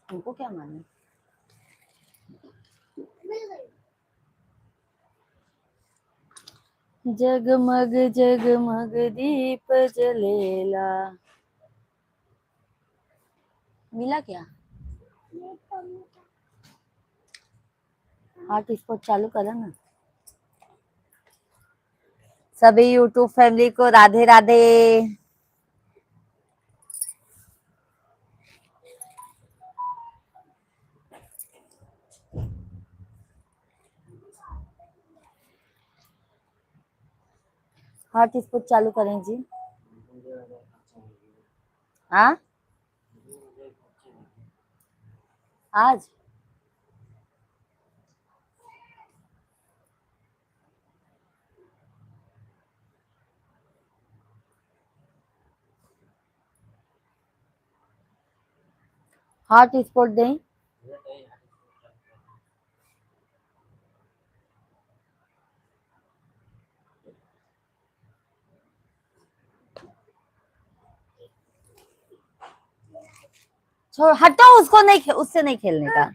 उनको क्या माने। जगमग जगमग दीप जलेला। मिला क्या? हॉटस्पॉट चालू करा ना। सभी यूट्यूब फैमिली को राधे राधे। हॉटस्पॉट चालू करें जी। हाँ आज हॉटस्पॉट दें। छोड़ हटाओ उसको, नहीं उससे नहीं खेलने का,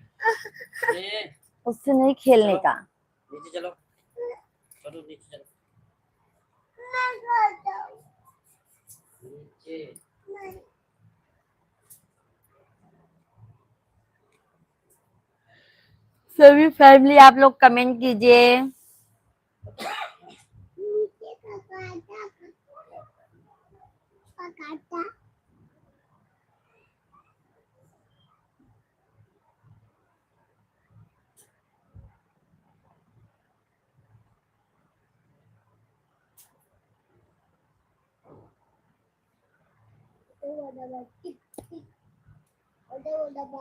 उससे नहीं खेलने का। नीचे चलो, चलो नीचे चलो। नीचे सभी फैमिली आप लोग कमेंट कीजिए।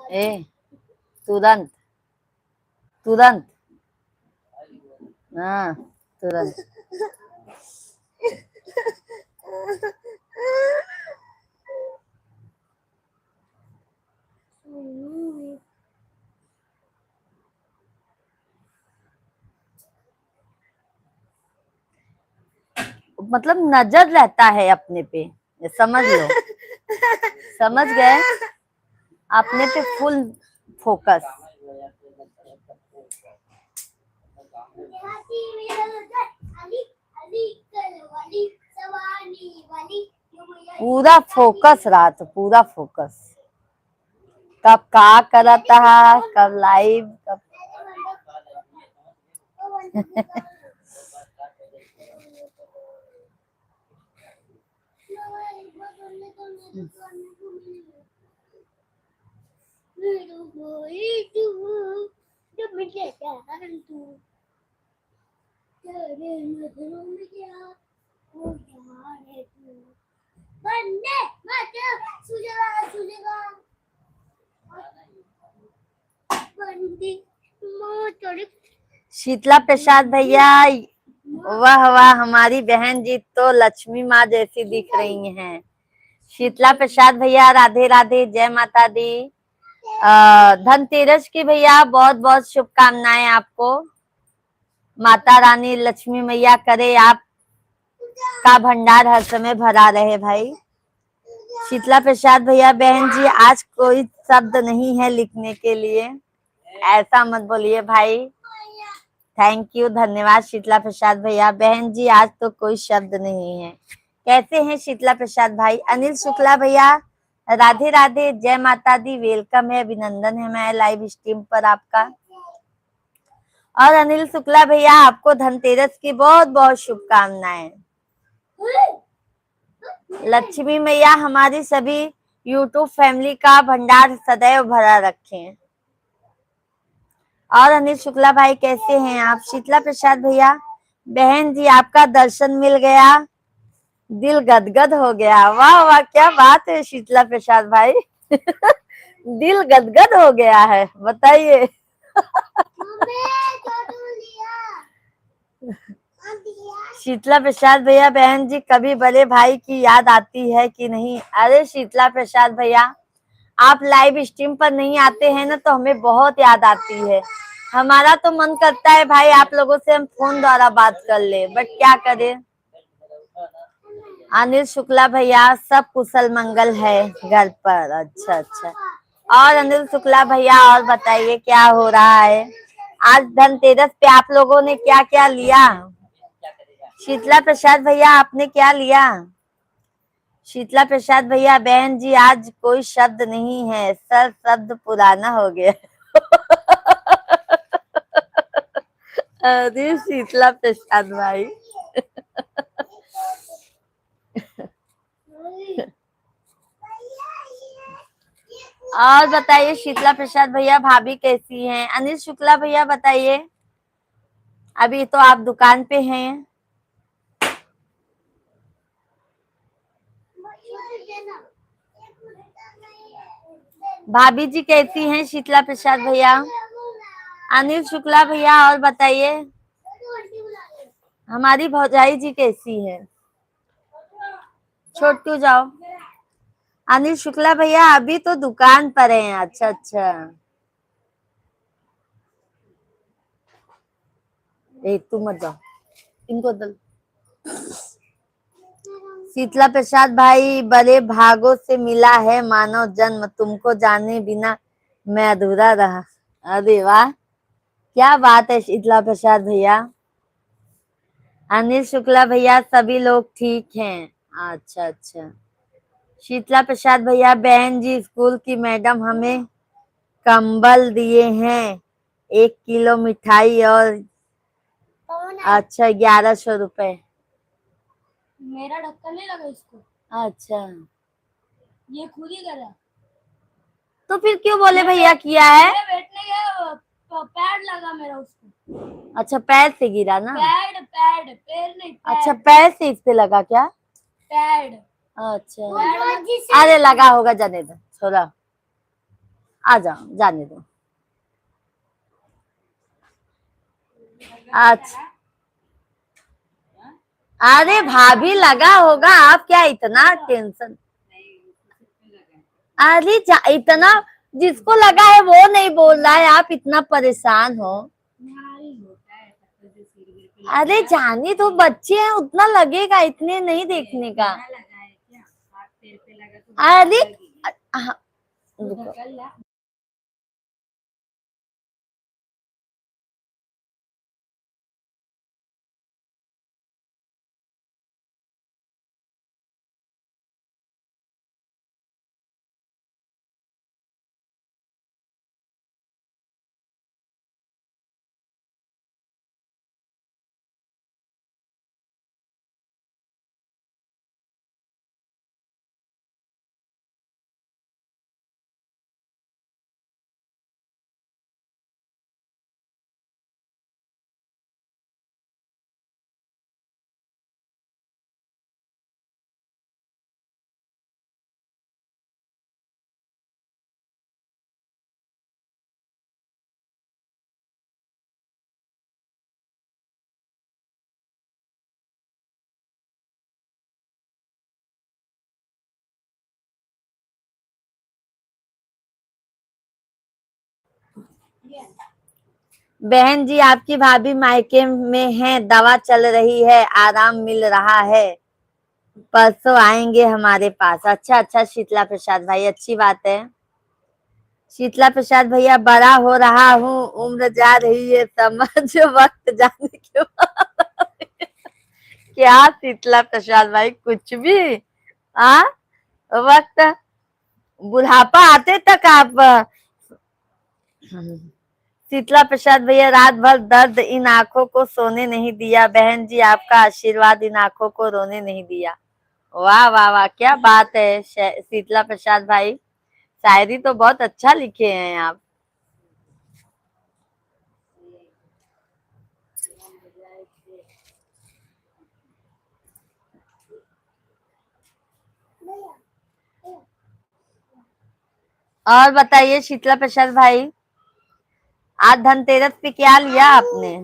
ए तुरंत तुरंत, हाँ तुरंत। मतलब नजर रहता है अपने पे, ये समझ लो। समझ गए? अपने पे फुल फोकस। पूरा फोकस रहा, तो पूरा फोकस। कब का करा था, कब लाइव, कब शीतला प्रसाद भैया, वाह वाह, हमारी बहन जी तो लक्ष्मी माँ जैसी दिख रही हैं। शीतला प्रसाद भैया राधे राधे, जय माता दी। धनतेरस की भैया बहुत बहुत शुभकामनाएं आपको। माता रानी लक्ष्मी मैया करे आप का भंडार हर समय भरा रहे भाई। शीतला प्रसाद भैया, बहन जी आज कोई शब्द नहीं है लिखने के लिए, ऐसा मत बोलिए भाई। थैंक यू, धन्यवाद शीतला प्रसाद भैया। बहन जी आज तो कोई शब्द नहीं है। कैसे हैं शीतला प्रसाद भाई? अनिल शुक्ला भैया राधे राधे, जय माता दी, वेलकम है, अभिनंदन है मैं लाइव स्ट्रीम पर आपका। और अनिल शुक्ला भैया आपको धनतेरस की बहुत बहुत शुभकामनाएं। लक्ष्मी मैया हमारी सभी यूट्यूब फैमिली का भंडार सदैव भरा रखें। और अनिल शुक्ला भाई कैसे हैं आप? शीतला प्रसाद भैया, बहन जी आपका दर्शन मिल गया, दिल गदगद हो गया। वाह वाह, क्या बात है शीतला प्रसाद भाई। दिल गदगद हो गया है, बताइए। शीतला प्रसाद भैया, बहन जी कभी बड़े भाई की याद आती है कि नहीं? अरे शीतला प्रसाद भैया, आप लाइव स्ट्रीम पर नहीं आते हैं ना तो हमें बहुत याद आती है। हमारा तो मन करता है भाई आप लोगों से हम फोन द्वारा बात कर ले, बट क्या करें, अनिल शुक्ला भैया सब कुशल मंगल है घर पर। अच्छा अच्छा। और अनिल शुक्ला भैया और बताइए क्या हो रहा है? आज धनतेरस पे आप लोगों ने क्या क्या लिया? शीतला प्रसाद भैया आपने क्या लिया? शीतला प्रसाद भैया, बहन जी आज कोई शब्द नहीं है, सर शब्द पुराना हो गया। अरे शीतला प्रसाद भाई। और बताइए शीतला प्रसाद भैया, भाभी कैसी हैं? अनिल शुक्ला भैया बताइए, अभी तो आप दुकान पे हैं। भाभी जी कैसी हैं शीतला प्रसाद भैया? अनिल शुक्ला भैया और बताइए, हमारी भौजाई जी कैसी है? छोटू जाओ। अनिल शुक्ला भैया अभी तो दुकान पर हैं। अच्छा अच्छा। एक तू मत जाओ, इनको दल। शीतला प्रसाद भाई, बड़े भागों से मिला है मानव जन्म, तुमको जाने बिना मैं अधूरा रहा। अरे वाह, क्या बात है शीतला प्रसाद भैया। अनिल शुक्ला भैया सभी लोग ठीक हैं। अच्छा अच्छा। शीतला प्रसाद भैया, बहन जी स्कूल की मैडम हमें कंबल दिए हैं, 1 किलो मिठाई और अच्छा 1100 रुपए। मेरा ढक्कन नहीं लगा इसको। अच्छा, ये खुद ही करा। तो फिर क्यों बोले भैया किया है? बैठने गया, पैड लगा मेरा उसको। अच्छा पैर से गिरा ना? पैड पैड, पैर नहीं पैड। अच्छा पैर से इस पे लगा क्या? पैड। अच्छा, अरे लगा होगा, जाने दो, छोड़ा, आ जाओ, जाने दो। अच्छा, अरे भाभी लगा होगा, आप क्या इतना टेंशन? अरे इतना जिसको लगा है वो नहीं बोल रहा है, आप इतना परेशान हो। अरे जाने तो बच्चे हैं, उतना लगेगा, इतने नहीं देखने का। अरे हाँ, रुको। बहन जी आपकी भाभी मायके में है, दवा चल रही है, आराम मिल रहा है, परसों आएंगे हमारे पास। अच्छा अच्छा शीतला प्रसाद भाई, अच्छी बात है। शीतला प्रसाद भैया, बड़ा हो रहा हूँ, उम्र जा रही है, समझ वक्त जाने के बाद। क्या शीतला प्रसाद भाई, कुछ भी। आ वक्त, बुढ़ापा आते तक आप। शीतला प्रसाद भैया, रात भर दर्द इन आंखों को सोने नहीं दिया, बहन जी आपका आशीर्वाद इन आंखों को रोने नहीं दिया। वाह वाह वाह, क्या बात है शीतला प्रसाद भाई, शायरी तो बहुत अच्छा लिखे हैं आप। और बताइए शीतला प्रसाद भाई, आज धनतेरस पे क्या लिया आपने?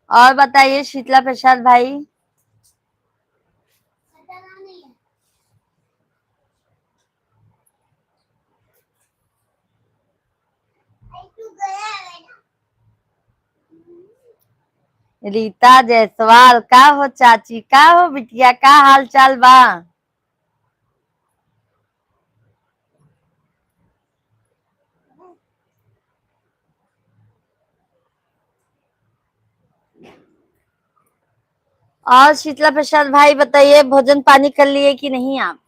और बताइए शीतला प्रसाद भाई। रीता जायसवाल का हो चाची, का हो बिटिया, का हाल चाल बा। और शीतला प्रसाद भाई बताइए, भोजन पानी कर लिए कि नहीं आप।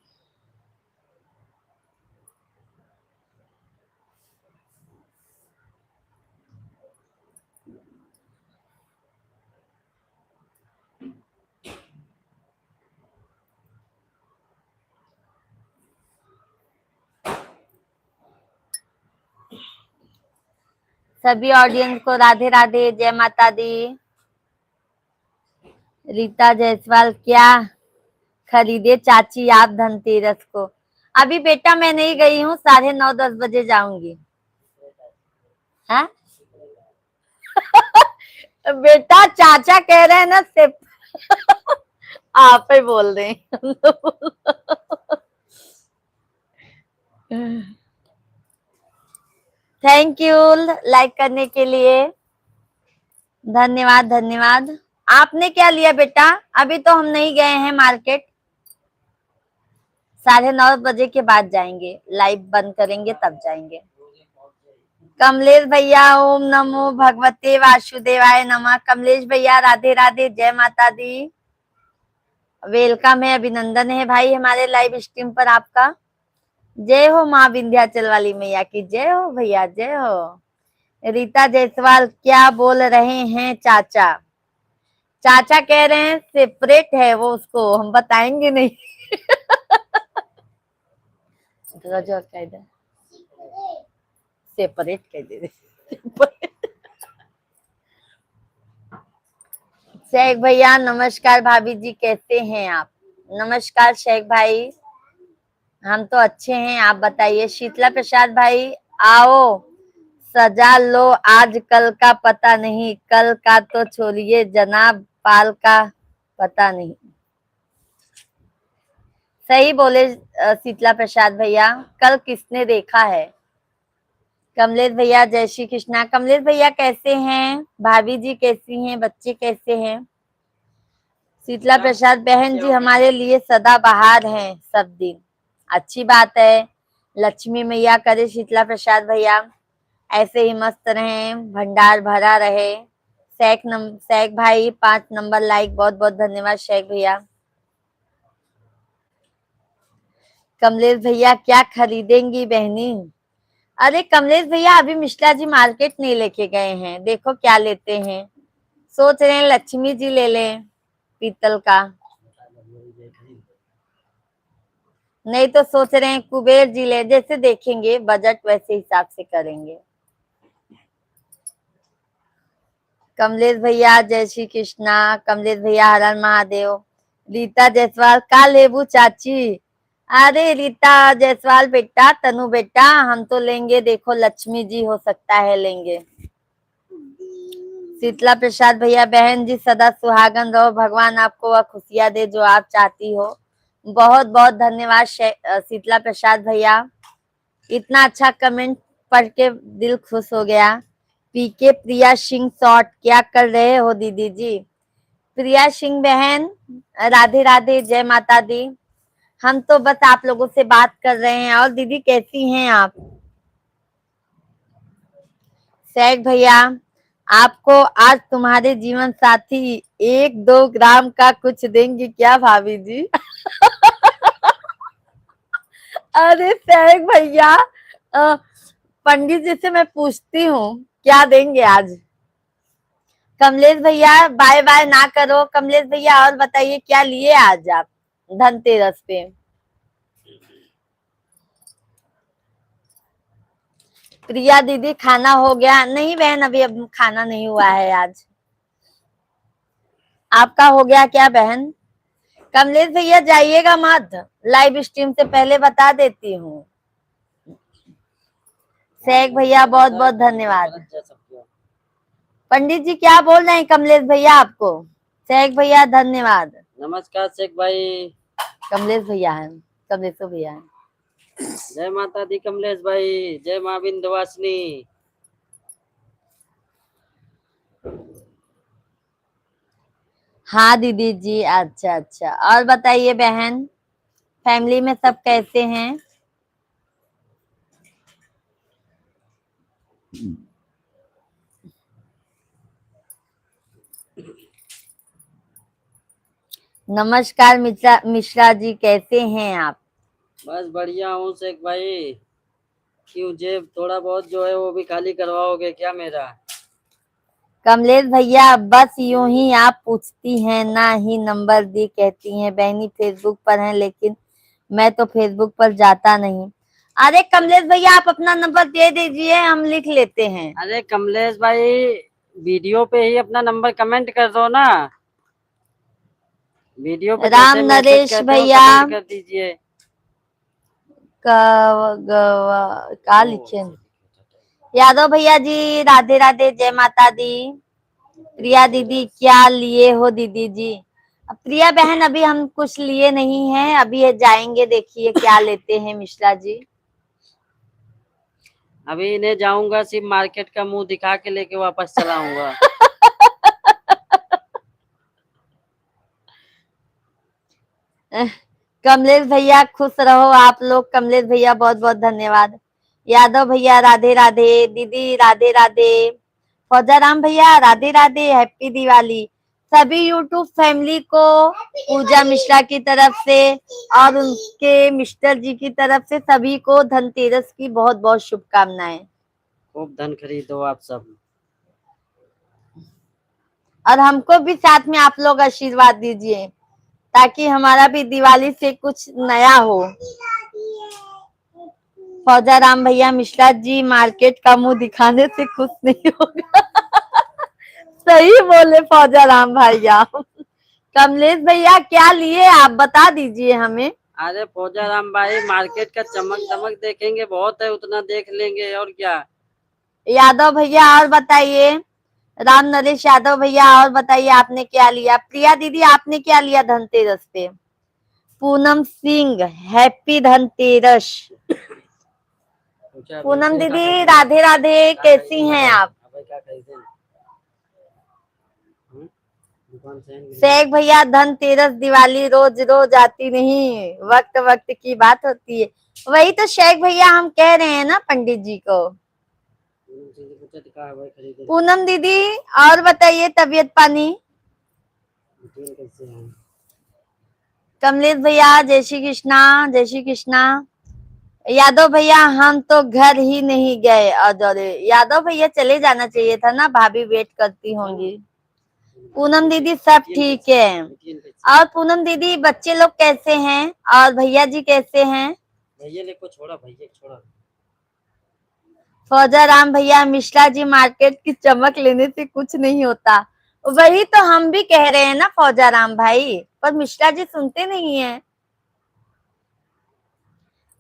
सभी ऑडियंस को राधे राधे, जय माता दी। रीता जायसवाल क्या खरीदे चाची आप धनतेरस को। अभी बेटा मैं नहीं गई हूँ, 9:30-10 बजे जाऊंगी। हाँ बेटा चाचा कह रहे हैं ना सिर्फ आप ही बोल रहे हैं। थैंक यू लाइक करने के लिए, धन्यवाद धन्यवाद। आपने क्या लिया बेटा। अभी तो हम नहीं गए हैं मार्केट, 9:30 बजे के बाद जाएंगे, लाइव बंद करेंगे तब जाएंगे। कमलेश भैया ओम नमो भगवते वासुदेवाय नमः। कमलेश भैया राधे राधे, जय माता दी। वेलकम है, अभिनंदन है भाई हमारे लाइव स्ट्रीम पर आपका। जय हो माँ विंध्याचल वाली मैया की, जय हो भैया, जय हो। रीता जायसवाल क्या बोल रहे हैं चाचा। चाचा कह रहे हैं सेपरेट है वो, उसको हम बताएंगे नहीं। सेपरेट कह दे रहे। शेख भैया नमस्कार, भाभी जी कैसे हैं आप। नमस्कार शेख भाई, हम तो अच्छे हैं, आप बताइए। शीतला प्रसाद भाई आओ सजा लो, आज कल का पता नहीं, कल का तो छोड़िए जनाब, पाल का पता नहीं। सही बोले शीतला प्रसाद भैया, कल किसने देखा है। कमलेश भैया जय श्री कृष्णा। कमलेश भैया कैसे हैं, भाभी जी कैसी हैं, बच्चे कैसे हैं। शीतला प्रसाद बहन जी हमारे लिए सदा बहार हैं सब दिन। अच्छी बात है, लक्ष्मी मैया करे शीतला प्रसाद भैया ऐसे ही मस्त रहें, भंडार भरा रहे। शेख भाई 5 नंबर लाइक, बहुत बहुत धन्यवाद शेख भैया। कमलेश भैया क्या खरीदेंगी बहनी। अरे कमलेश भैया अभी मिश्रा जी मार्केट नहीं लेके गए हैं, देखो क्या लेते हैं। सोच रहे हैं लक्ष्मी जी ले लें पीतल का, नहीं तो सोच रहे हैं कुबेर जी ले, जैसे देखेंगे बजट वैसे हिसाब से करेंगे। कमलेश भैया जय श्री कृष्णा। कमलेश भैया हर हर महादेव। रीता जायसवाल का लेबू चाची। अरे रीता जायसवाल बेटा, तनु बेटा हम तो लेंगे, देखो लक्ष्मी जी हो सकता है लेंगे। शीतला प्रसाद भैया बहन जी सदा सुहागन रहो, भगवान आपको वह खुशियां दे जो आप चाहती हो। बहुत बहुत धन्यवाद शीतला प्रसाद भैया, इतना अच्छा कमेंट पढ़ के दिल खुश हो गया। पीके प्रिया सिंह शॉर्ट क्या कर रहे हो दीदी जी। प्रिया सिंह बहन राधे राधे, जय माता दी। हम तो बस आप लोगों से बात कर रहे हैं। और दीदी कैसी हैं आप। शेख भैया आपको आज तुम्हारे जीवन साथी 1-2 ग्राम का कुछ देंगे क्या भाभी जी। अरे शेख भैया पंडित जी से मैं पूछती हूँ क्या देंगे आज। कमलेश भैया बाय बाय ना करो। कमलेश भैया और बताइए क्या लिए आज आप धनतेरस पे। प्रिया दीदी खाना हो गया। नहीं बहन अभी अब खाना नहीं हुआ है आज। आपका हो गया क्या बहन। कमलेश भैया जाइएगा मत, लाइव स्ट्रीम से पहले बता देती हूँ। शेख भैया बहुत बहुत धन्यवाद। पंडित जी क्या बोल रहे हैं कमलेश भैया आपको? शेख भैया धन्यवाद। नमस्कार शेख भाई। कमलेश भैया हैं, कमलेशो भैया हैं। जय माता दी कमलेश भाई, जय माँ विंध्यवासिनी। हाँ दीदी जी, अच्छा अच्छा। और बताइए बहन, फैमिली में सब कैसे हैं? नमस्कार मिश्रा जी, कैसे हैं आप? बस बढ़िया हूँ शेख भाई। क्यों जेब थोड़ा बहुत जो है वो भी खाली करवाओगे क्या मेरा? कमलेश भैया बस यूं ही आप पूछती हैं ना ही नंबर दी, कहती हैं बहनी फेसबुक पर हैं, लेकिन मैं तो फेसबुक पर जाता नहीं। अरे कमलेश भैया आप अपना नंबर दे दीजिए, हम लिख लेते हैं। अरे कमलेश भाई, वीडियो पे ही अपना नंबर कमेंट कर दो ना। वीडियो पे राम जैसे मैसेज नरेश करते हो भैया कमेंट कर दीजिए। का लिखे? यादव भैया जी राधे राधे, जय माता दी। प्रिया दीदी क्या लिए हो दीदी जी? अब प्रिया बहन अभी हम कुछ लिए नहीं हैं, अभी ये जाएंगे, देखिए क्या लेते हैं मिश्रा जी। अभी इन्हें जाऊंगा सिर्फ मार्केट का मुंह दिखा के लेके वापस चला आऊंगा। कमलेश भैया खुश रहो आप लोग। कमलेश भैया बहुत बहुत धन्यवाद। यादव भैया राधे राधे, दीदी राधे राधे, फौजाराम भैया राधे राधे, हैप्पी दिवाली। सभी यूट्यूब फैमिली को पूजा मिश्रा की तरफ से और उनके मिस्टर जी की तरफ से सभी को धनतेरस की बहुत बहुत शुभकामनाएं। खूब धन खरीदो आप सब। और हमको भी साथ में आप लोग आशीर्वाद दीजिए, ताकि हमारा भी दिवाली से कुछ नया हो। फौजाराम भैया मिश्रा जी मार्केट का मुंह दिखाने से खुश नहीं होगा। सही बोले फौजाराम भैया। कमलेश भैया क्या लिए आप बता दीजिए हमें। अरे फौजाराम भाई, मार्केट का चमक दमक देखेंगे बहुत है, उतना देख लेंगे और क्या। यादव भैया और बताइए। राम नरेश यादव भैया और बताइए आपने क्या लिया? प्रिया दीदी आपने क्या लिया धनतेरस पे? पूनम सिंह हैप्पी धनतेरस। पूनम दीदी राधे राधे, कैसी हैं आप? शेख भैया धनतेरस दिवाली रोज रोज आती नहीं, वक्त वक्त की बात होती है। वही तो शेख भैया हम कह रहे हैं ना पंडित जी को। पूनम दीदी और बताइए तबीयत पानी। कमलेश भैया जय श्री कृष्णा, जय श्री कृष्णा। यादव भैया हम तो घर ही नहीं गए। अरे यादव भैया चले जाना चाहिए था ना, भाभी वेट करती होंगी। पूनम दीदी सब ठीक है। और पूनम दीदी बच्चे लोग कैसे हैं और भैया जी कैसे हैं? भैया को छोड़ा, भैया छोड़ा। फौजाराम भैया मिश्रा जी मार्केट की चमक लेने से कुछ नहीं होता। वही तो हम भी कह रहे हैं ना फौजाराम भाई, पर मिश्रा जी सुनते नहीं है।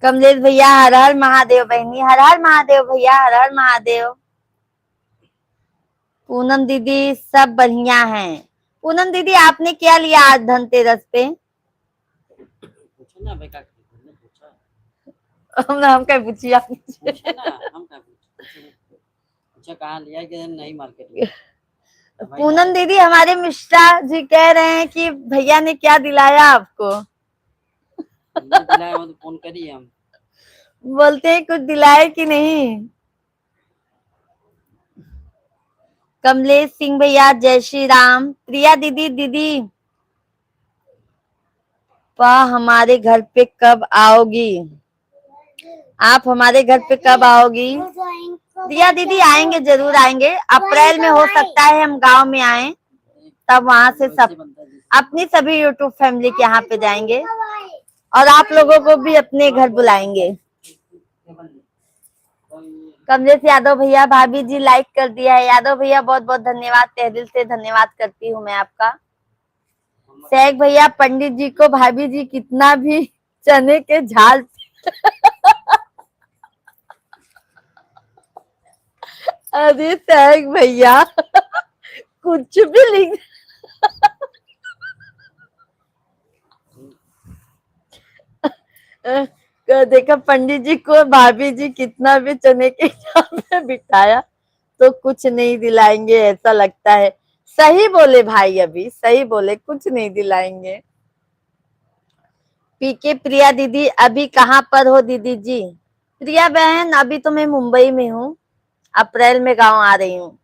कमलेश भैया हर हर महादेव, बहनी हर हर महादेव, भैया हर हर महादेव। पूनम दीदी सब बढ़िया हैं। पूनम दीदी आपने क्या लिया आज धनतेरस पे? पूछो ना, बेटा पूछा। हम क्या पूछिए आप? पूछा ना, हम क्या पूछा कहाँ लिया कि नहीं मार्केट में। पूनम दीदी हमारे मिश्रा जी कह रहे हैं कि भैया ने क्या दिलाया आपको? दिलाया हो तो फोन करिए हम। बोलते हैं कुछ दिलाए कि नहीं। कमलेश सिंह भैया जय श्री राम। प्रिया दीदी दीदी हमारे घर पे कब आओगी? आप हमारे घर पे कब आओगी? प्रिया दीदी आएंगे, जरूर आएंगे। अप्रैल में हो सकता है हम गांव में आए, तब वहां से सब अपनी सभी यूट्यूब फैमिली के यहाँ पे जाएंगे और आप लोगों को भी अपने घर बुलाएंगे। कमलेश यादव भैया भाभी जी लाइक कर दिया है। यादव भैया बहुत बहुत धन्यवाद, तहे दिल से धन्यवाद करती हूँ मैं आपका। शेख भैया पंडित जी को भाभी जी कितना भी चने के झाल अरे शेख भैया कुछ भी लिख देखा पंडित जी को भाभी जी कितना भी चने के चाव में बिठाया तो कुछ नहीं दिलाएंगे, ऐसा लगता है। सही बोले भाई, अभी सही बोले, कुछ नहीं दिलाएंगे। पीके प्रिया दीदी अभी कहाँ पर हो दीदी जी? प्रिया बहन अभी तो मैं मुंबई में हूँ, अप्रैल में गांव आ रही हूँ।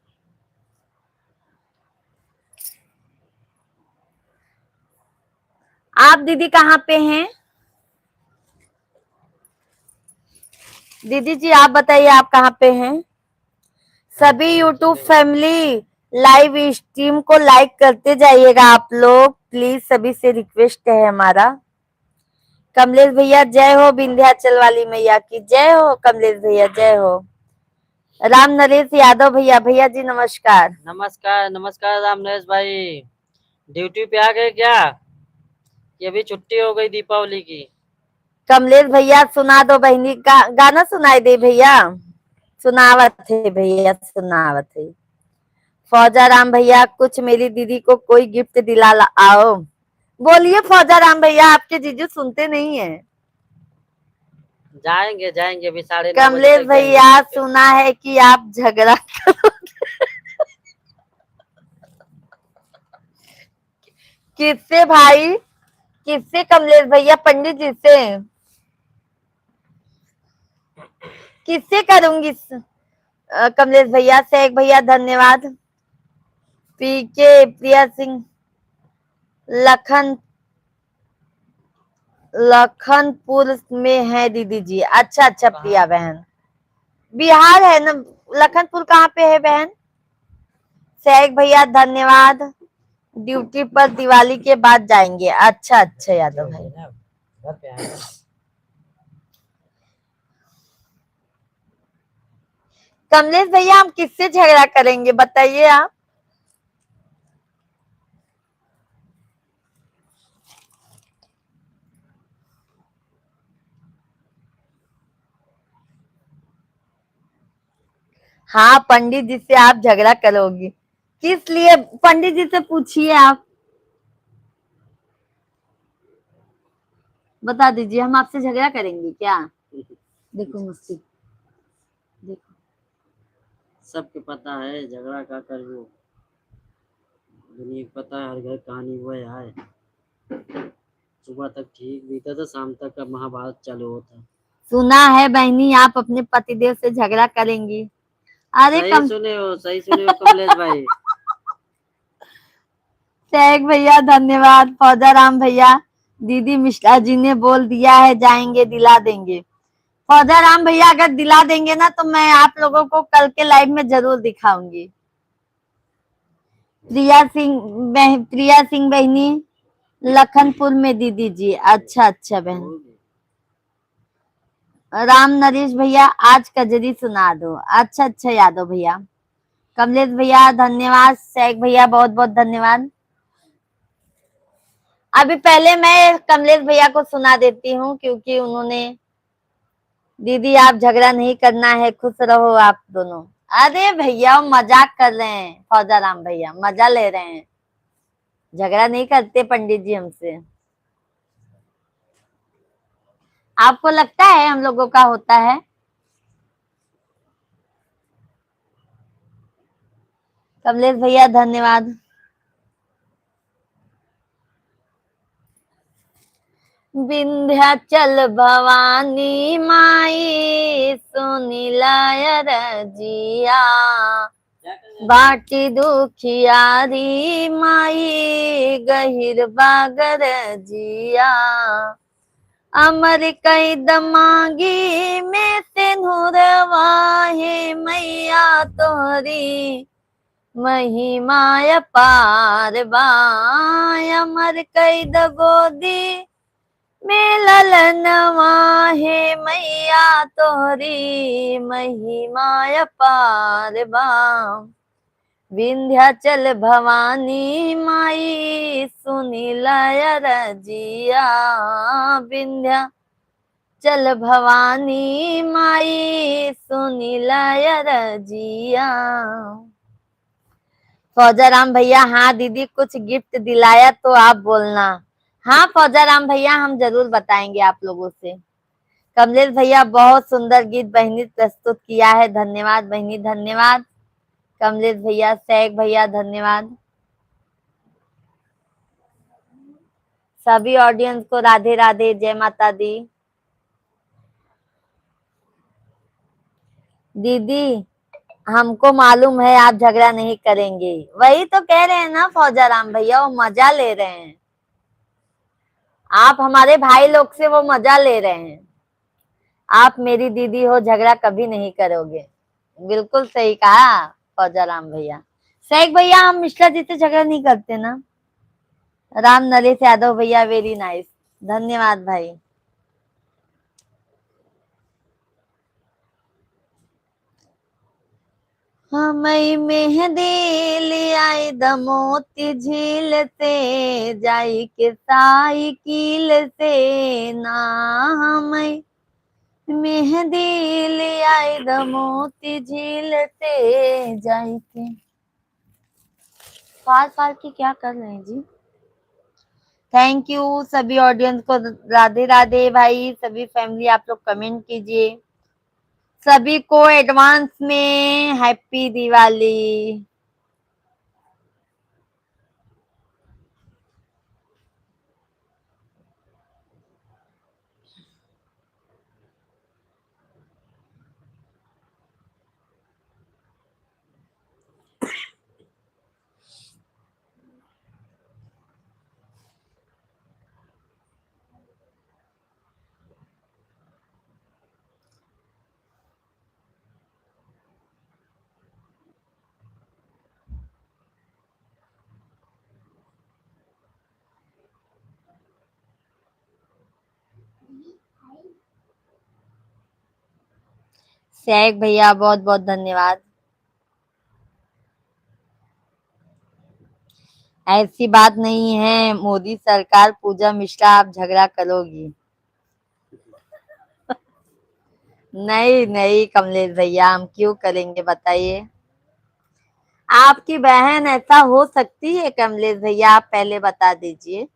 आप दीदी कहाँ पे हैं? दीदी जी आप बताइए आप कहाँ पे हैं? सभी यूट्यूब फैमिली लाइव स्ट्रीम को लाइक करते जाइएगा आप लोग, प्लीज, सभी से रिक्वेस्ट है हमारा। कमलेश भैया जय हो, विंध्याचल वाली मैया की जय हो। कमलेश भैया जय हो। राम नरेश यादव भैया, भैया जी नमस्कार। नमस्कार नमस्कार राम नरेश भाई, ड्यूटी पे आ गए क्या? ये भी छुट्टी हो गई दीपावली की। कमलेश भैया सुना दो बहनी का गाना, सुनाई दे भैया। सुनावत है भैया, सुनावत है। फौजा राम भैया कुछ मेरी दीदी को कोई गिफ्ट दिला आओ। बोलिए फौजा राम भैया, आपके जीजू सुनते नहीं है। जाएंगे जाएंगे, अभी 9:30 बजे कमलेश तक जाएंगे भैया घर पे। सुना है कि आप झगड़ा किससे भाई, किससे कमलेश भैया? पंडित जी से? किससे करूंगी? कमलेश भैया से एक भैया धन्यवाद। पीके प्रिया सिंह लखन लखनपुर में है दीदी जी। अच्छा अच्छा प्रिया बहन, बिहार है ना? लखनपुर कहाँ पे है बहन? शेख भैया धन्यवाद। ड्यूटी पर दिवाली के बाद जाएंगे। अच्छा अच्छा यादव भाई। घर पे आए ना। कमलेश भैया हम किससे झगड़ा करेंगे बताइए आप? हाँ पंडित जी से आप झगड़ा करोगी, किस लिए? पंडित जी से पूछिए आप, बता दीजिए। हम आपसे झगड़ा करेंगे क्या? देखो मस्ती, देखो। सबके पता है झगड़ा का कर वो, दुनिया को पता है, हर घर कहानी वो है। सुबह तक ठीक बीता था, शाम तक का महाभारत चालू होता। सुना है बहनी आप अपने पतिदेव से झगड़ा करेंगी। अरे सही सुने हो कमलेश भाई। शेख भैया धन्यवाद। फौजा राम भैया दीदी मिश्रा जी ने बोल दिया है जाएंगे दिला देंगे। फौजा राम भैया अगर दिला देंगे ना तो मैं आप लोगों को कल के लाइव में जरूर दिखाऊंगी। प्रिया सिंह बहनी लखनपुर में दीदी जी। अच्छा अच्छा बहन। राम नरेश भैया आज कजरी सुना दो। अच्छा अच्छा यादव भैया। कमलेश भैया धन्यवाद। शेख भैया बहुत बहुत धन्यवाद। अभी पहले मैं कमलेश भैया को सुना देती हूँ क्योंकि उन्होंने, दीदी आप झगड़ा नहीं करना है, खुश रहो आप दोनों। अरे भैया मजाक कर रहे हैं, फौजा राम भैया मजा ले रहे हैं, झगड़ा नहीं करते पंडित जी हमसे। आपको लगता है हम लोगों का होता है? कमलेश भैया धन्यवाद। विंध्याचल भवानी माई सुनिलाय रजिया, बाटी दुखियारी माई गहिर बागर जिया, अमर कई दमागी में से नूरवाहे मैया तोहरी महिमा पार बाय, अमर कई दगोदी में ललनवा है मैया तोहरी महिमा पार बा, विंध्याचल भवानी माई सुनिलाय रजिया, विंध्याचल भवानी माई सुनिलाय रजिया। फौजाराम भैया, हाँ दीदी कुछ गिफ्ट दिलाया तो आप बोलना। हाँ फौजाराम भैया, हम जरूर बताएंगे आप लोगों से। कमलेश भैया, बहुत सुंदर गीत बहनी प्रस्तुत किया है, धन्यवाद बहनी, धन्यवाद। कमलेश भैया, सैग भैया, धन्यवाद। सभी ऑडियंस को राधे राधे, जय माता दी। दीदी हमको मालूम है आप झगड़ा नहीं करेंगे, वही तो कह रहे हैं ना फौजाराम भैया, वो मजा ले रहे हैं। आप हमारे भाई लोग से वो मजा ले रहे हैं। आप मेरी दीदी हो, झगड़ा कभी नहीं करोगे। बिल्कुल सही कहा फौजाराम भैया। शेख भैया, हम मिश्रा जी से झगड़ा नहीं करते ना। राम नरेश यादव भैया, वेरी नाइस, धन्यवाद भाई। हमें मेहंदी ले आई दमोती झील से, जाई के साइकिल से ना। हमें मेहंदी ले आई दमोती झील से, जाई के। फार फार की क्या कर रहे हैं जी। थैंक यू सभी ऑडियंस को, राधे राधे भाई। सभी फैमिली आप लोग कमेंट कीजिए। सभी को एडवांस में हैप्पी दिवाली। शेख भैया, बहुत बहुत धन्यवाद। ऐसी बात नहीं है मोदी सरकार, पूजा मिश्रा आप झगड़ा करोगी। नहीं नहीं कमलेश भैया, हम क्यों करेंगे बताइए। आपकी बहन ऐसा हो सकती है कमलेश भैया, आप पहले बता दीजिए।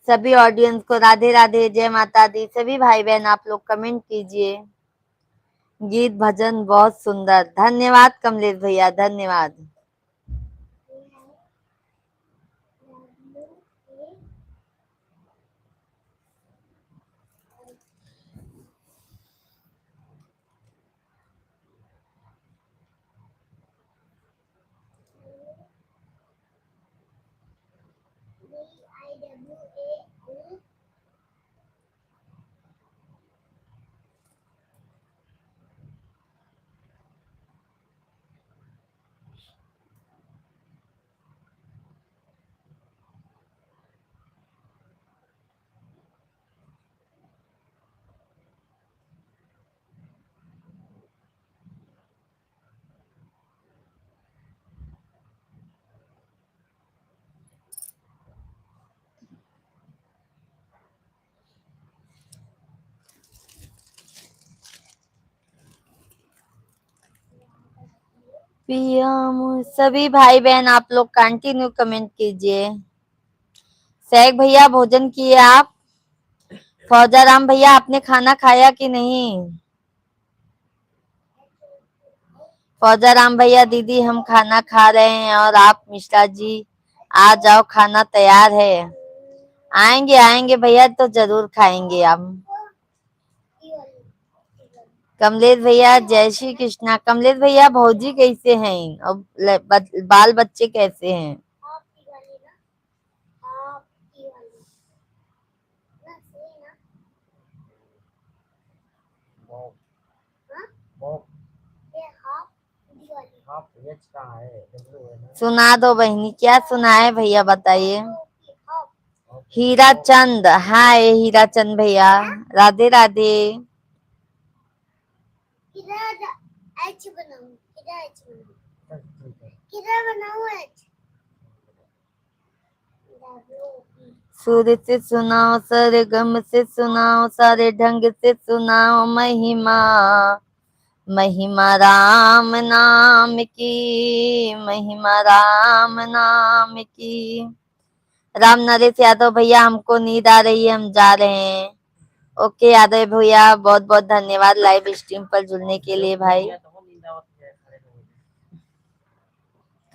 सभी ऑडियंस को राधे राधे, जय माता दी। सभी भाई बहन आप लोग कमेंट कीजिए। गीत भजन बहुत सुंदर, धन्यवाद कमलेश भैया, धन्यवाद। सभी भाई बहन आप लोग कंटिन्यू कमेंट कीजिए। शेख भैया, भोजन किए आप? फौजाराम भैया, आपने खाना खाया कि नहीं? फौजाराम भैया, दीदी हम खाना खा रहे हैं और आप मिश्रा जी आ जाओ, खाना तैयार है। आएंगे आएंगे भैया, तो जरूर खाएंगे हम। कमलेश भैया, जय श्री कृष्णा। कमलेश भैया, भौजी कैसे हैं और बाल बच्चे कैसे हैं? सुना दो बहनी, क्या सुना है भैया बताइए। हीरा चंद, हाय हीरा चंद भैया, राधे राधे। सुर से सुनाओ, सरगम से सुनाओ, सारे ढंग से सुनाओ महिमा। महिमा राम नाम की, महिमा राम नाम की। राम नरेश यादव भैया, हमको नींद आ रही है, हम जा रहे हैं। ओके यादव भैया, बहुत बहुत धन्यवाद लाइव स्ट्रीम पर जुड़ने के लिए भाई।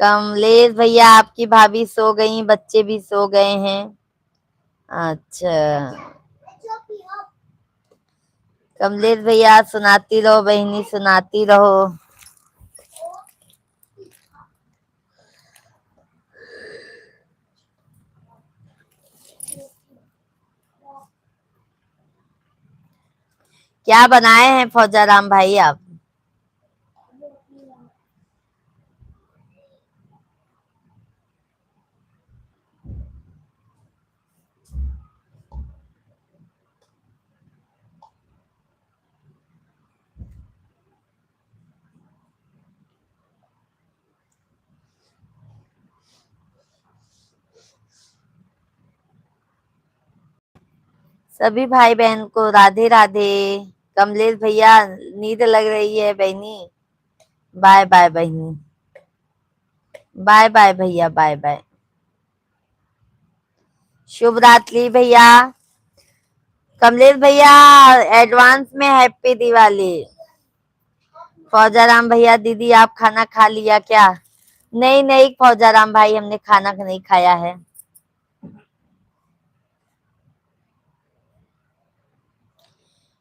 कमलेश भैया, आपकी भाभी सो गई, बच्चे भी सो गए हैं। अच्छा कमलेश भैया, सुनाती रहो बहनी, सुनाती रहो। क्या बनाए हैं फौजाराम भाई आप? सभी भाई बहन को राधे राधे। कमलेश भैया, नींद लग रही है बहनी। बाय बाय बहनी, बाय बाय भैया, बाय बाय। शुभ रात्रि भैया। कमलेश भैया, एडवांस में हैप्पी दिवाली। फौजाराम भैया, दीदी आप खाना खा लिया क्या? नहीं नहीं फौजाराम भाई, हमने खाना नहीं खाया है।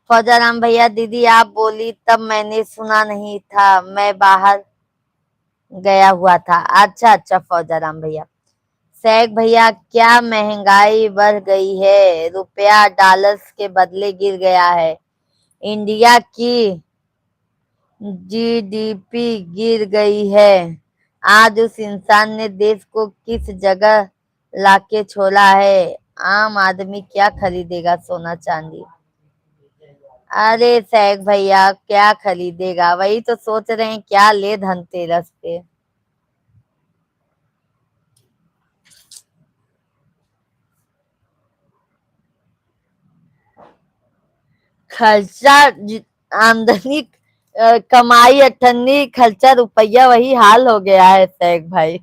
फौजाराम भैया, दीदी आप बोली तब मैंने सुना नहीं था, मैं बाहर गया हुआ था। अच्छा अच्छा फौजाराम भैया। सैग भैया, क्या महंगाई बढ़ गई है, रुपया डॉलर्स के बदले गिर गया है। इंडिया की जीडीपी गिर गई है। आज उस इंसान ने देश को किस जगह लाके छोड़ा है। आम आदमी क्या खरीदेगा सोना चांदी। अरे सैग भैया, क्या खरीदेगा, वही तो सोच रहे हैं क्या ले धनतेरस पे। खर्चा आमदनी कमाई अठन्नी, खर्चा रुपया, वही हाल हो गया है सैग भाई।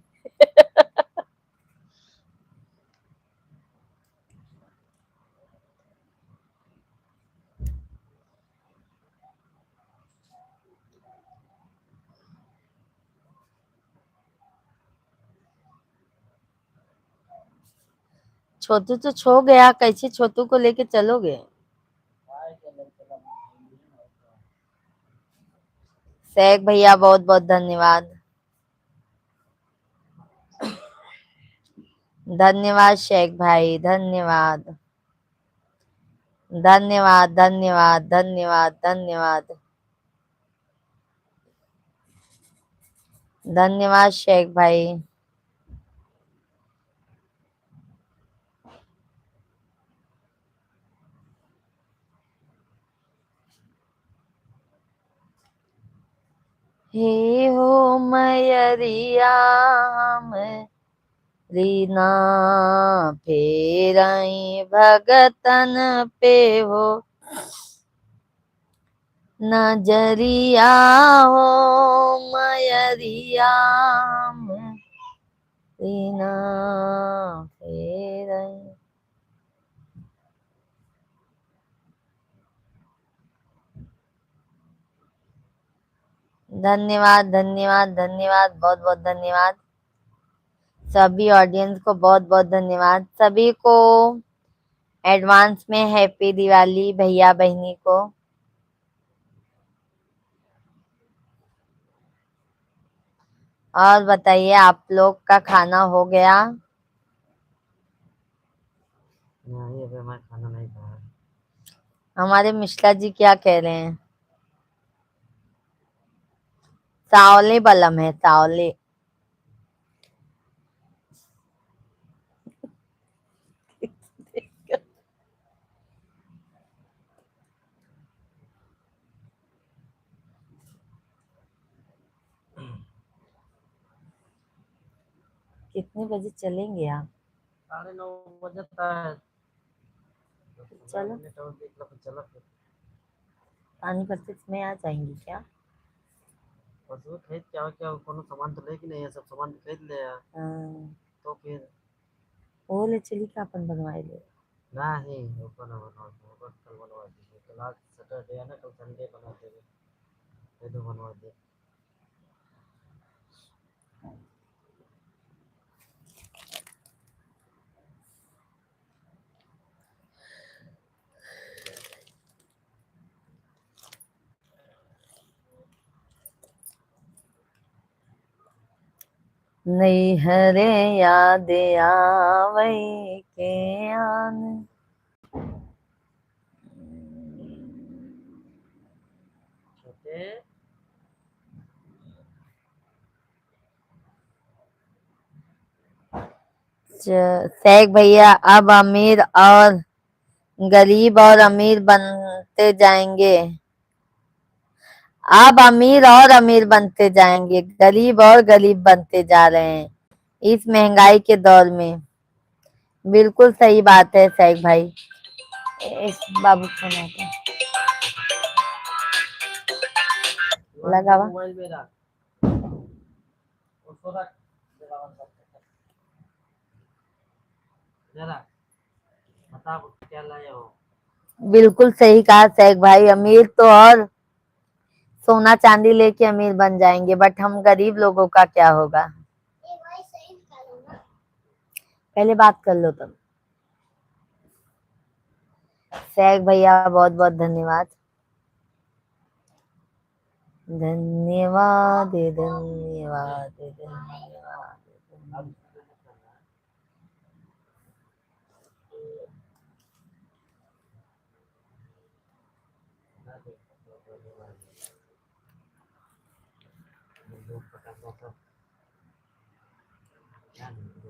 छोटू तो छो गया, कैसे छोटू को लेके चलोगे? सैग भैया, बहुत बहुत धन्यवाद। धन्यवाद शेख भाई, धन्यवाद धन्यवाद धन्यवाद धन्यवाद धन्यवाद धन्यवाद शेख भाई। हे हो मैरिया रीना, फेरई भगतन पे हो नजरिया, हो मैरिया रीना फेरई। धन्यवाद धन्यवाद धन्यवाद, बहुत बहुत धन्यवाद। सभी ऑडियंस को बहुत बहुत धन्यवाद। सभी को एडवांस में हैप्पी दिवाली भैया बहनी को। और बताइए, आप लोग का खाना हो गया? नहीं, अभी हमारा खाना नहीं खाया। हमारे मिश्रा जी क्या कह रहे हैं? सावले बलम है, सावले। कितने बजे चलेंगे आप? 9:30 बजे तक चलो मिनट और देख लो फिर चलो फिर पानीपत में आ जाएंगी क्या? बस वो खरीद क्या क्या कोनो सामान तो लेके नहीं है सब सामान तो खरीद ले यार हाँ, तो फिर वो ले चली का अपन बनवाए ले। नहीं वो बना बनवा दो बस कल बनवा दीजिए कल आज सैटरडे है ना कल संडे बना देंगे ये तो बनवा दे नैहरे याद आवै के आन। छोटे शेख भैया अब अमीर और गरीब और अमीर बनते जाएंगे। अब अमीर और अमीर बनते जाएंगे, गरीब और गरीब बनते जा रहे हैं इस महंगाई के दौर में। बिल्कुल सही बात है शेख भाई। इस बाबू फोन आता है। लगा हुआ मोबाइल मेरा उसको रख जरा जरा बता क्या लाए हो बिल्कुल सही कहा शेख भाई। अमीर तो और सोना चांदी लेके अमीर बन जाएंगे, बट हम गरीब लोगों का क्या होगा? पहले बात कर लो तुम। शेख भैया बहुत बहुत धन्यवाद। धन्यवाद धन्यवाद धन्यवाद।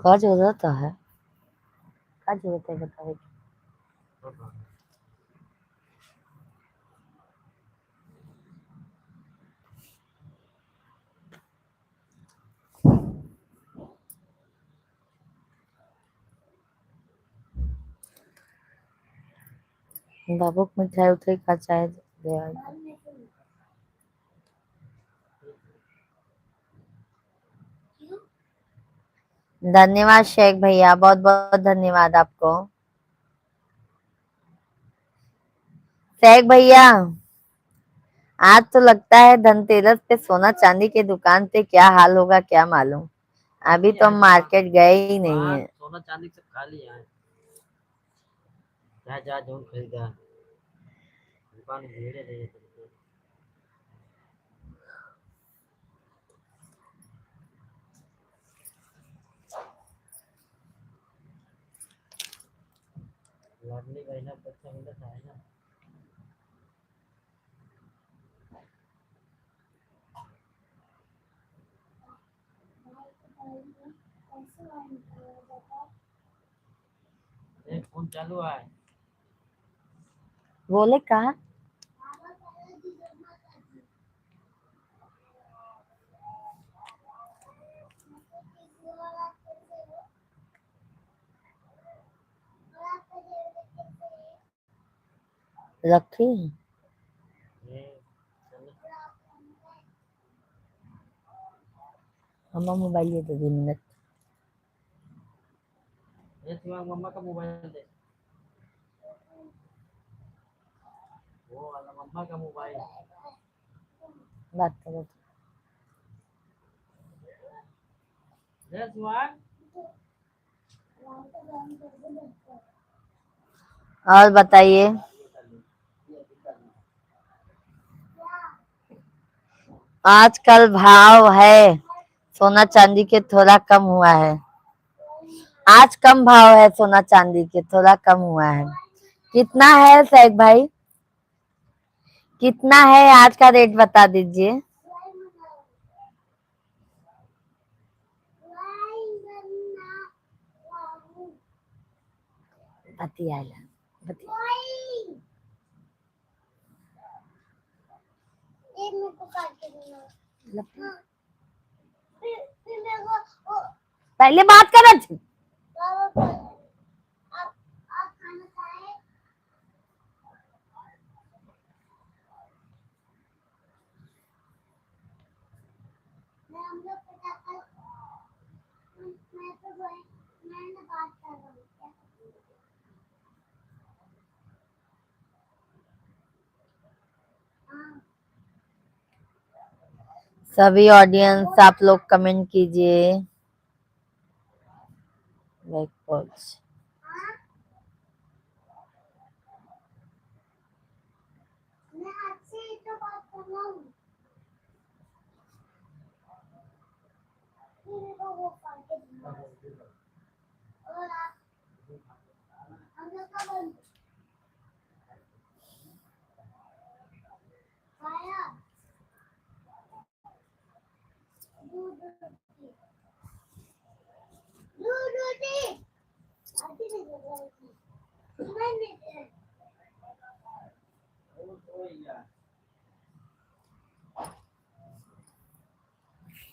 का जरूरत है? का जरूरत है बताओ। बाबू को मिठाई उठाई का चाहे दे। धन्यवाद शेख भैया, बहुत बहुत धन्यवाद आपको। शेख भैया आज तो लगता है धनतेरस पे सोना चांदी की दुकान पे क्या हाल होगा क्या मालूम। अभी तो हम मार्केट गए ही नहीं है। सोना चांदी सब खाली है जा जा जो खरीदा दुकान भीड़ रही है लाडली बहना बच्चा मिलता है ना एक फोन चालू है बोले कहा रखी मम्मा मोबाइल दे दो 2 मिनट। मम्मा का मोबाइल दे वो वाला मम्मा का मोबाइल बात करो दे सुहाग और बताइए। आजकल भाव है सोना चांदी के थोड़ा कम हुआ है। आज कम भाव है सोना चांदी के, थोड़ा कम हुआ है। कितना है शेख भाई? कितना है आज का रेट बता दीजिए। बतियाला पहले बात करो। सभी ऑडियंस आप लोग कमेंट कीजिए। Like pause.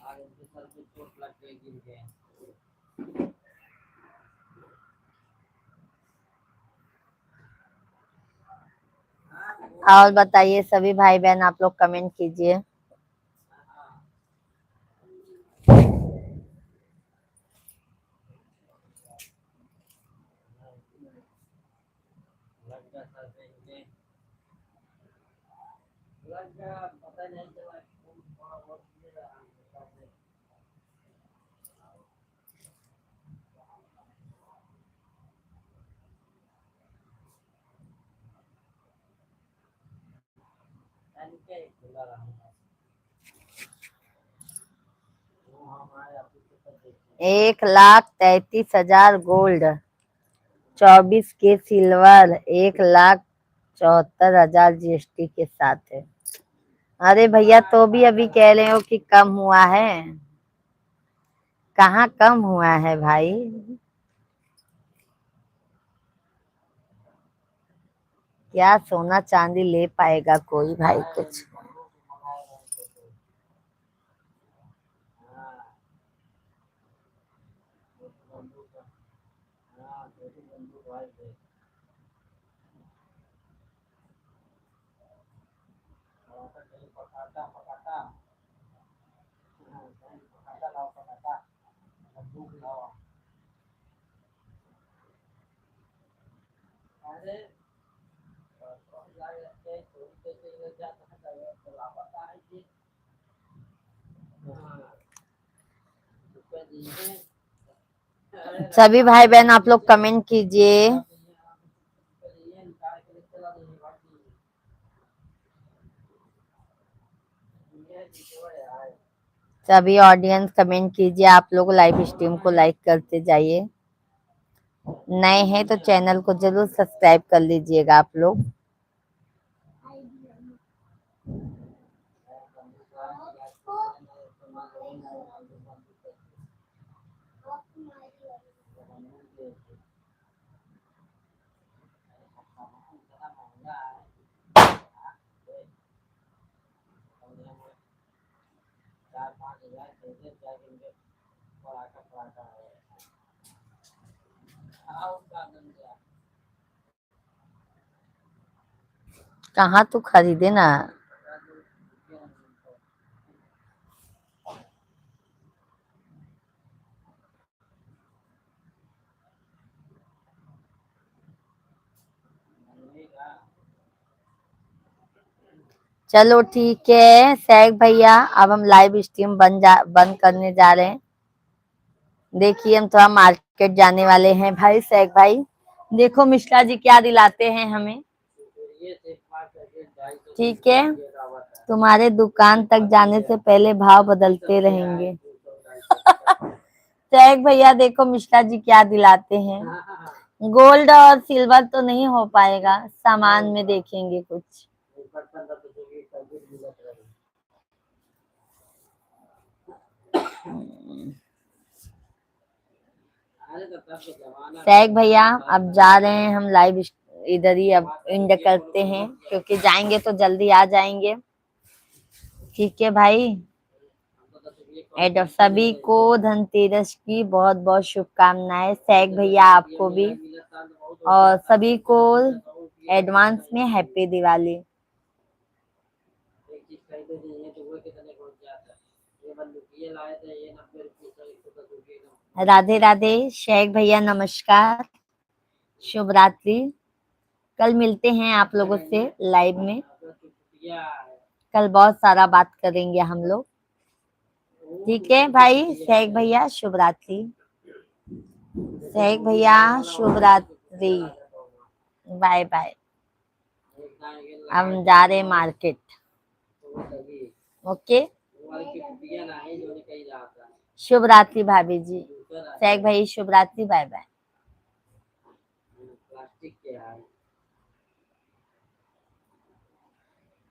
आज उनके सर पे चोट लग गई, गिर गए। और बताइए सभी भाई बहन आप लोग कमेंट कीजिए। लग गया सर पे इनके, लग गया, पता नहीं चला थोड़ा बहुत गिर रहा है। इनके खुला रहा वो हमारे अभी तो देखिए 1,33,000 गोल्ड, 24K सिल्वर, 1,74,000 GST के साथ है। अरे भैया तो भी अभी कह रहे हो कि कम हुआ है, कहाँ कम हुआ है भाई। क्या सोना चांदी ले पाएगा कोई भाई कुछ। अरे सभी भाई बहन आप लोग कमेंट कीजिए। सभी ऑडियंस कमेंट कीजिए। आप लोग लाइव स्ट्रीम को लाइक करते जाइए। नए हैं तो चैनल को जरूर सब्सक्राइब कर लीजिएगा आप लोग। कहाँ तू खरीदे ना। चलो ठीक है सैग भैया, अब हम लाइव स्ट्रीम बंद करने जा रहे हैं। देखिए हम थोड़ा मार्केट जाने वाले हैं भाई। सैग भाई देखो मिश्रा जी क्या दिलाते हैं हमें। ठीक है, तुम्हारे दुकान तक जाने से पहले भाव बदलते रहेंगे। सैग भैया देखो मिश्रा जी क्या दिलाते हैं। गोल्ड और सिल्वर तो नहीं हो पाएगा, सामान में देखेंगे कुछ। सैग भैया अब जा रहे हैं हम लाइव इधर ही अब एंड करते हैं, क्योंकि जाएंगे तो जल्दी आ जाएंगे। ठीक है भाई, एड सभी को धनतेरस की बहुत बहुत शुभकामनाएं। सैग भैया आपको भी, और सभी को एडवांस में हैप्पी दिवाली। एक चीज खरीदे नहीं है तो वो कितने पहुंच जाता है। ये बंद किए लाए थे ये 90 रुपये का 110 रुपये का। राधे राधे शेख भैया, नमस्कार, शुभ रात्रि। कल मिलते हैं आप लोगों से लाइव में। कल बहुत सारा बात करेंगे हम लोग। ठीक है भाई शेख भैया, शुभ रात्रि। शेख भैया शुभ रात्रि, बाय बाय। हम जा रहे मार्केट। ओके, शुभ रात्रि भाभी जी। शेख भाई शुभ रात्रि, बाय बाय। प्लास्टिक के है